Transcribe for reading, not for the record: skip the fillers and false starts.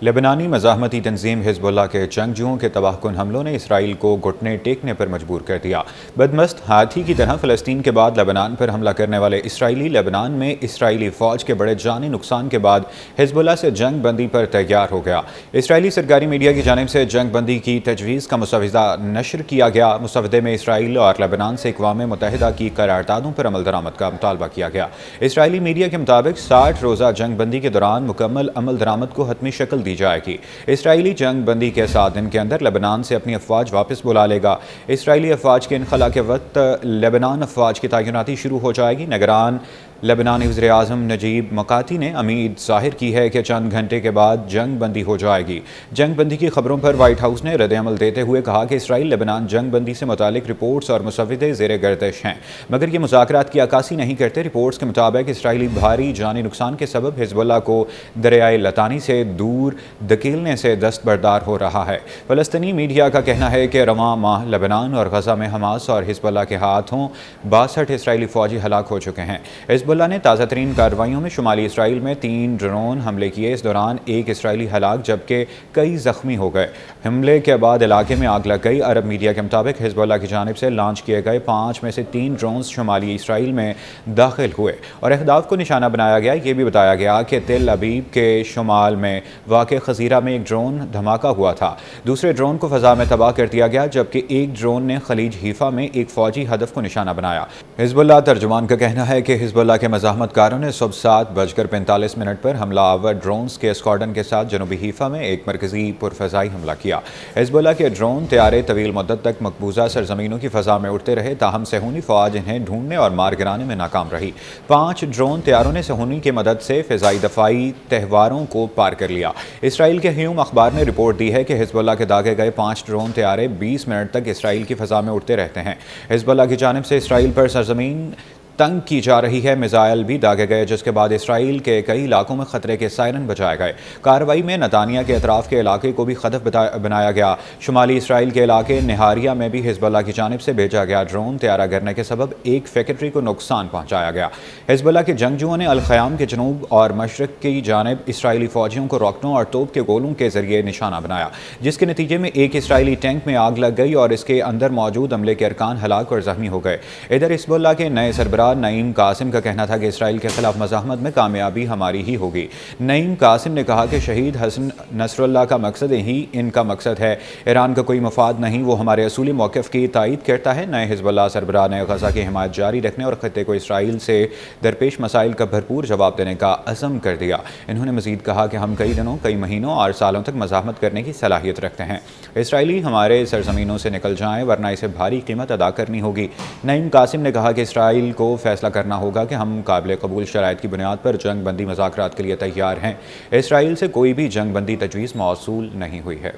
لبنانی مزاحمتی تنظیم حزب اللہ کے جنگجوؤں کے تباہ کن حملوں نے اسرائیل کو گھٹنے ٹیکنے پر مجبور کر دیا۔ بدمست ہاتھی کی طرح فلسطین کے بعد لبنان پر حملہ کرنے والے اسرائیلی لبنان میں اسرائیلی فوج کے بڑے جانی نقصان کے بعد حزب اللہ سے جنگ بندی پر تیار ہو گیا۔ اسرائیلی سرکاری میڈیا کی جانب سے جنگ بندی کی تجویز کا مسودہ نشر کیا گیا۔ مسودے میں اسرائیل اور لبنان سے اقوام متحدہ کی قراردادوں پر عمل درآمد کا مطالبہ کیا گیا۔ اسرائیلی میڈیا کے مطابق 60 روزہ جنگ بندی کے دوران مکمل عمل درآمد کو حتمی شکل دی جائے گی۔ اسرائیلی جنگ بندی کے 7 دن کے اندر لبنان سے اپنی افواج واپس بلا لے گا۔ اسرائیلی افواج کے انخلا کے وقت لبنان افواج کی تعیناتی شروع ہو جائے گی۔ نگران لبنانی وزیر اعظم نجیب مکاتی نے امید ظاہر کی ہے کہ چند گھنٹے کے بعد جنگ بندی ہو جائے گی۔ جنگ بندی کی خبروں پر وائٹ ہاؤس نے رد عمل دیتے ہوئے کہا کہ اسرائیل لبنان جنگ بندی سے متعلق رپورٹس اور مسودے زیر گردش ہیں، مگر یہ مذاکرات کی عکاسی نہیں کرتے۔ رپورٹس کے مطابق اسرائیلی بھاری جانی نقصان کے سبب حزب اللہ کو دریائے لطانی سے دور دھکیلنے سے دستبردار ہو رہا ہے۔ فلسطینی میڈیا کا کہنا ہے کہ رواں ماہ لبنان اور غزہ میں حماس اور حزب اللہ کے ہاتھوں 62 اسرائیلی فوجی ہلاک ہو چکے ہیں۔ حزب اللہ نے تازہ ترین کارروائیوں میں شمالی اسرائیل میں 3 ڈرون حملے کیے۔ اس دوران 1 اسرائیلی ہلاک جبکہ کئی زخمی ہو گئے۔ حملے کے بعد علاقے میں آگ لگ گئی۔ عرب میڈیا کے مطابق حزب اللہ کی جانب سے لانچ کیے گئے 5 میں سے 3 ڈرونز شمالی اسرائیل میں داخل ہوئے اور اہداف کو نشانہ بنایا گیا۔ یہ بھی بتایا گیا کہ تل ابیب کے شمال میں واقع خزیرہ میں ایک ڈرون دھماکہ ہوا تھا۔ دوسرے ڈرون کو فضا میں تباہ کر دیا گیا جبکہ ایک ڈرون نے خلیج حیفا میں ایک فوجی ہدف کو نشانہ بنایا۔ حزب اللہ ترجمان کا کہنا ہے کہ حزب اللہ کے مزاحمت کاروں نے صبح 7:45 پر حملہ آور ڈرونز کے اسکواڈن کے ساتھ جنوبی حیفا میں ایک مرکزی پرفضائی حملہ کیا۔ حزب اللہ کے ڈرون طیارے طویل مدت تک مقبوضہ سرزمینوں کی فضا میں اڑتے رہے، تاہم صہیونی فوج انہیں ڈھونڈنے اور مار گرانے میں ناکام رہی۔ 5 ڈرون طیاروں نے صہیونی کی مدد سے فضائی دفاعی تہواروں کو پار کر لیا۔ اسرائیل کے ہیوم اخبار نے رپورٹ دی ہے کہ حزب اللہ کے داغے گئے 5 ڈرون طیارے 20 منٹ تک اسرائیل کی فضا میں اڑتے رہتے ہیں۔ حزب اللہ کی جانب سے اسرائیل پر سرزمین تنگ کی جا رہی ہے۔ میزائل بھی داغے گئے جس کے بعد اسرائیل کے کئی علاقوں میں خطرے کے سائرن بجائے گئے۔ کارروائی میں نتانیہ کے اطراف کے علاقے کو بھی ہدف بنایا گیا۔ شمالی اسرائیل کے علاقے نہاریہ میں بھی حزب اللہ کی جانب سے بھیجا گیا ڈرون طیارہ گرنے کے سبب ایک فیکٹری کو نقصان پہنچایا گیا۔ حزب اللہ کے جنگجوؤں نے الخیام کے جنوب اور مشرق کی جانب اسرائیلی فوجیوں کو راکٹوں اور توپ کے گولوں کے ذریعے نشانہ بنایا، جس کے نتیجے میں ایک اسرائیلی ٹینک میں آگ لگ گئی اور اس کے اندر موجود عملے کے ارکان ہلاک اور زخمی ہو گئے۔ ادھر حزب اللہ کے نئے سربراہ نعیم قاسم کا کہنا تھا کہ اسرائیل کے خلاف مزاحمت میں کامیابی ہماری ہی ہوگی۔ نعیم قاسم نے کہا کہ شہید حسن نصر اللہ کا مقصد ہی ان کا مقصد ہے، ایران کا کوئی مفاد نہیں، وہ ہمارے اصولی موقف کی تائید کرتا ہے۔ نئے حزب اللہ سربراہ نے غزہ کی حمایت جاری رکھنے اور خطے کو اسرائیل سے درپیش مسائل کا بھرپور جواب دینے کا عزم کر دیا۔ انہوں نے مزید کہا کہ ہم کئی دنوں، کئی مہینوں اور سالوں تک مزاحمت کرنے کی صلاحیت رکھتے ہیں۔ اسرائیلی ہمارے سرزمینوں سے نکل جائیں ورنہ اسے بھاری قیمت ادا کرنی ہوگی۔ نعیم قاسم نے کہا کہ اسرائیل کو فیصلہ کرنا ہوگا کہ ہم قابل قبول شرائط کی بنیاد پر جنگ بندی مذاکرات کے لیے تیار ہیں۔ اسرائیل سے کوئی بھی جنگ بندی تجویز موصول نہیں ہوئی ہے۔